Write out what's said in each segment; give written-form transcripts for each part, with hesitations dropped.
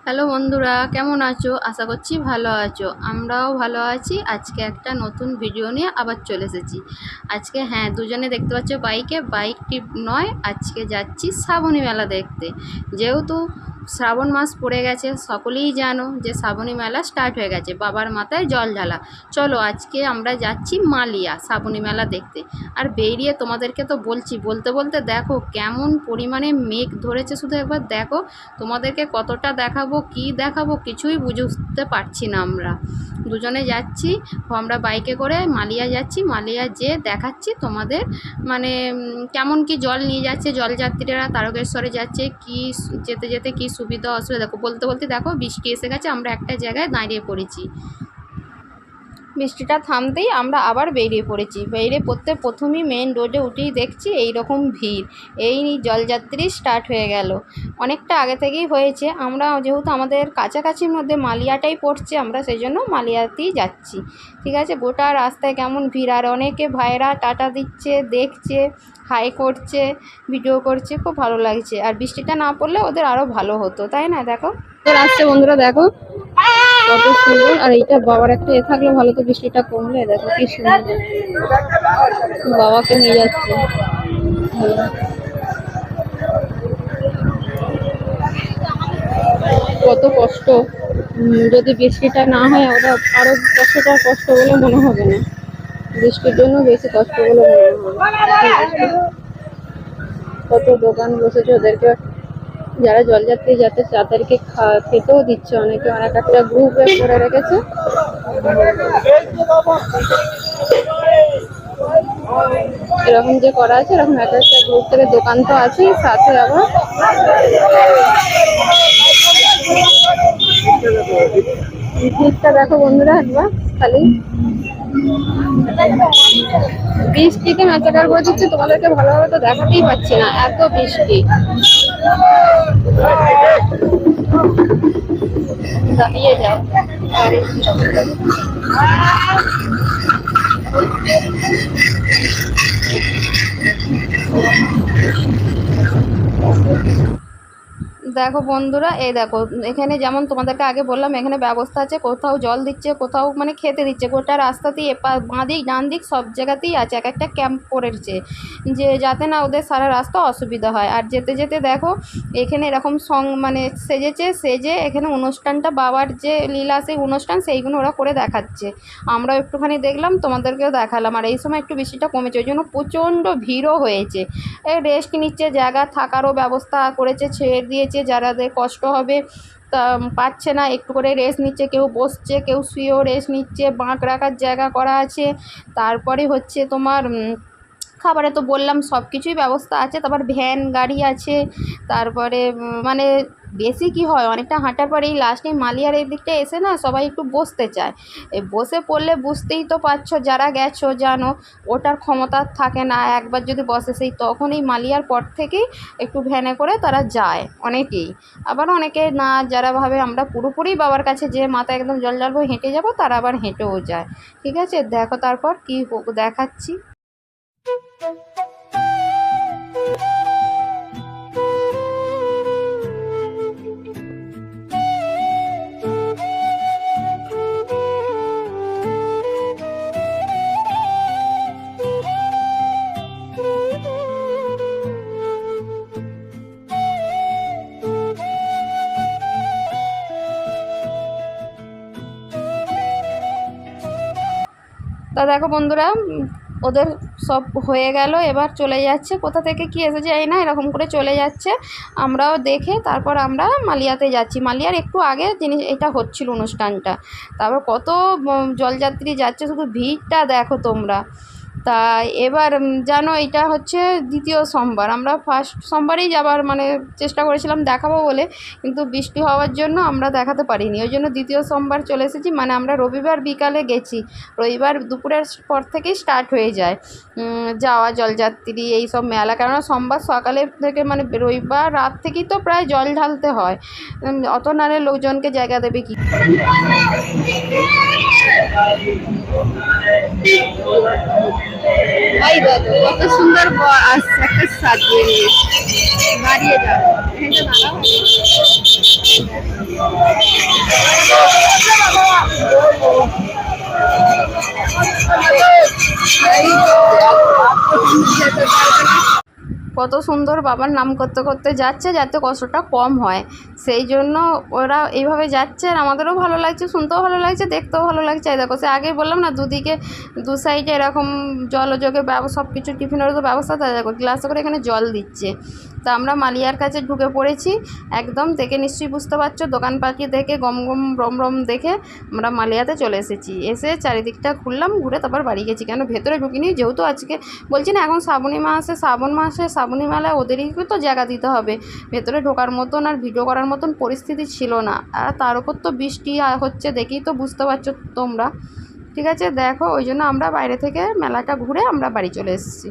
Hello বন্ধুরা, কেমন আছো? আশা করছি ভালো আছো। আমরাও ভালো আছি। আজকে একটা নতুন ভিডিও নিয়ে আবার চলে এসেছি। আজকে দুজনে দেখতে পাচ্ছ বাইক ট্রিপ নয়, আজকে যাচ্ছি শ্রাবণী মেলা দেখতে। যেহেতু শ্রাবণ মাস পড়ে গেছে, সকলেই জানো যে শ্রাবণী মেলা স্টার্ট হয়ে গেছে, বাবার মাথায় জল ঢালা। চলো আজকে আমরা যাচ্ছি মালিয়া শ্রাবণী মেলা দেখতে। আর বেরিয়ে তোমাদেরকে তো বলতে বলতে দেখো কেমন পরিমাণে মেঘ ধরেছে, শুধু একবার দেখো। তোমাদেরকে কতটা দেখাবো, কি দেখাবো, কিছুই বুঝতে পারছি না। আমরা দুজনে যাচ্ছি, আমরা বাইকে করে মালিয়া যাচ্ছি। মালিয়া যেয়ে দেখাচ্ছি তোমাদের মানে কেমন কি জল নিয়ে যাচ্ছে জলযাত্রীরা, তারকেশ্বরে যাচ্ছে, কি যেতে যেতে কি সুবিধা অসুবিধা। দেখো বলতে বলতে দেখো বৃষ্টি এসে গেছে, আমরা একটা জায়গায় দাঁড়িয়ে পড়েছি। বৃষ্টিটা থামতেই আমরা আবার বেরিয়ে পড়েছি। বেরিয়ে পড়তে প্রথমেই মেন রোডে উঠেই দেখছি এই রকম ভিড়। এই জলযাত্রী স্টার্ট হয়ে গেল, অনেকটা আগে থেকেই হয়েছে। আমরা যেহেতু আমাদের কাছাকাছির মধ্যে মালিয়াটাই পড়ছে, আমরা সেই জন্য মালিয়াতেই যাচ্ছি। ঠিক আছে, গোটা রাস্তায় কেমন ভিড়, আর অনেকে ভাইরা টাটা দিচ্ছে, দেখছে, হাই করছে, ভিডিও করছে, খুব ভালো লাগছে। আর বৃষ্টিটা না পড়লে ওদের আরও ভালো হতো, তাই না? দেখো তোর আসছে বন্ধুরা, দেখো কত সুন্দর। আর এইটা বাবার একটা থাকলে ভালো, তো বৃষ্টিটা কমলে দেখো কি সুন্দর বাবাকে নিয়ে যাচ্ছে। কত কষ্ট, যদি বৃষ্টিটা না হয় ওরা আরো কষ্ট বলে মনে হবে না, বৃষ্টির জন্য বেশি কষ্ট বলে মনে হবে। কত দোকান বসেছে, ওদেরকে যারা জলযাত্রী যাতে তাদেরকে খেতেও দিচ্ছে অনেকে, অনেক একটা গ্রুপে করে রেখেছে। এরকম যে করা আছে, এরকম একটা গ্রুপ থেকে দোকান তো আছেই, সাথে আবার ভিড়টা দেখো বন্ধুরা একবার খালি। বৃষ্টিতে মেচাকার করে দিচ্ছে, তোমাদেরকে ভালোভাবে তো দেখাতেই পাচ্ছি না, এত বৃষ্টি। দাঁড়িয়ে যাও। দেখো বন্ধুরা, এই দেখো এখানে যেমন তোমাদেরকে আগে বললাম, এখানে ব্যবস্থা আছে, কোথাও জল দিচ্ছে, কোথাও মানে খেতে দিচ্ছে। গোটা রাস্তাতেই বাঁ দিক ডান দিক সব জায়গাতেই আছে, এক একটা ক্যাম্প করেছে, যে যাতে না ওদের সারা রাস্তা অসুবিধা হয়। আর যেতে যেতে দেখো এখানে এরকম মানে সেজে এখানে অনুষ্ঠানটা, বাবার যে লীলা সেই অনুষ্ঠান, সেইগুলো ওরা করে দেখাচ্ছে। আমরাও একটুখানি দেখলাম, তোমাদেরকেও দেখালাম। আর এই সময় একটু বৃষ্টিটা কমেছে, ওই জন্য প্রচণ্ড ভিড়ও হয়েছে। রেস্ট নিচ্ছে, জায়গা থাকারও ব্যবস্থা করেছে, ছেড়ে দিয়েছে, যারাদের কষ্ট হবে তা পাচ্ছে না, একটু করে রেস্ট নিচ্ছে, কেউ বসছে, কেউ শুয়েও রেস্ট নিচ্ছে, বাঁক রাখার জায়গা করা আছে। তারপরে হচ্ছে তোমার খাবারে তো বললাম সব কিছুই ব্যবস্থা আছে। তারপর ভ্যান গাড়ি আছে। তারপরে মানে বেশি কি হয়, অনেকটা হাঁটার পরে এই লাস্টে মালিয়ার এই দিকটা এসে না সবাই একটু বসতে চায়। এই বসে পড়লে বুঝতেই তো পারছো, যারা গেছো জানো, ওটার ক্ষমতা থাকে না। একবার যদি বসে সেই তখন এই মালিয়ার পর থেকেই একটু ভ্যানে করে তারা যায় অনেকেই। আবার অনেকে না, যারা ভাবে আমরা পুরোপুরি বাবার কাছে যে মাথায় একদম জল ঢালবো, হেঁটে যাবো, তারা আবার হেঁটেও যায়। ঠিক আছে, দেখো তারপর কি দেখাচ্ছি। তা দেখো বন্ধুরা, ওদের সব হয়ে গেল, এবার চলে যাচ্ছে। কোথা থেকে কি এসে যায় না, এরকম করে চলে যাচ্ছে। আমরাও দেখে তারপর আমরা মালিয়াতে যাচ্ছি। মালিয়ার একটু আগে এটা হচ্ছিল অনুষ্ঠানটা। তারপর কত জলযাত্রী যাচ্ছে, শুধু ভিড়টা দেখো তোমরা। তা এবার জানো এটা হচ্ছে দ্বিতীয় সোমবার, আমরা ফার্স্ট সোমবারেই যাবার মানে চেষ্টা করেছিলাম দেখাবো বলে, কিন্তু বৃষ্টি হওয়ার জন্য আমরা দেখাতে পারিনি। ওই জন্য দ্বিতীয় সোমবার চলে এসেছি। মানে আমরা রবিবার বিকালে গেছি, রবিবার দুপুরের পর থেকেই স্টার্ট হয়ে যায় যাওয়া জলযাত্রী এই সব মেলা। কেননা সোমবার সকালে থেকে মানে রবিবার রাত থেকেই তো প্রায় জল ঢালতে হয়, অত নারে লোকজনকে জায়গা দেবে কি। এই দেখো কত সুন্দর আসছে, একটা সাজিয়ে নিয়ে দাঁড়িয়ে যাও। কত সুন্দর বাবার নাম করতে করতে যাচ্ছে, যাতে কষ্টটা কম হয়, সেই জন্য ওরা এইভাবে যাচ্ছে। আর আমাদেরও ভালো লাগছে, শুনতেও ভালো লাগছে, দেখতেও ভালো লাগছে। এই দেখো, সে আগেই বললাম না, দুদিকে দু সাইডে এরকম জলযোগে সব কিছু টিফিনেরও তো ব্যবস্থা, তাই দেখো গ্লাসে করে এখানে জল দিচ্ছে। তা আমরা মালিয়ার কাছে ঢুকে পড়েছি একদম। দেখে নিশ্চয়ই বুঝতে পারছো, দোকানপাটি দেখে গম গম রম রম দেখে আমরা মালিয়াতে চলে এসেছি। এসে চারিদিকটা ঘুরলাম, ঘুরে তারপর বাড়ি গেছি। কেন ভেতরে ঢুকিনি, যেহেতু আজকে বলছি না এখন শ্রাবণী মাসে, শ্রাবণ মাসে শ্রাবণী মেলায় ওদেরই তো জায়গা দিতে হবে। ভেতরে ঢোকার মতন আর ভিডিও করার মতন পরিস্থিতি ছিল না। আর তার উপর তো বৃষ্টি হচ্ছে, দেখেই তো বুঝতে পারছো তোমরা। ঠিক আছে, দেখো ওই জন্য আমরা বাইরে থেকে মেলাটা ঘুরে আমরা বাড়ি চলে এসেছি।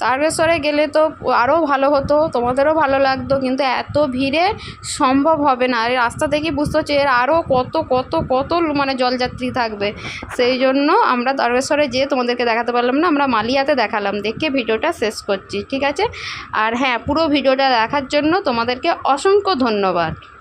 তারকেশ্বরে গেলে তো আরও ভালো হতো, তোমাদেরও ভালো লাগতো, কিন্তু এত ভিড়ে সম্ভব হবে না। এই রাস্তা দেখেই বুঝতে হচ্ছে এর আরও কত কত কত মানে জলযাত্রী থাকবে। সেই জন্য আমরা তারকেশ্বরে যেয়ে তোমাদেরকে দেখাতে পারলাম না, আমরা মালিয়াতে দেখালাম। দেখে ভিডিওটা শেষ করছি, ঠিক আছে। আর হ্যাঁ, পুরো ভিডিওটা দেখার জন্য তোমাদেরকে অসংখ্য ধন্যবাদ।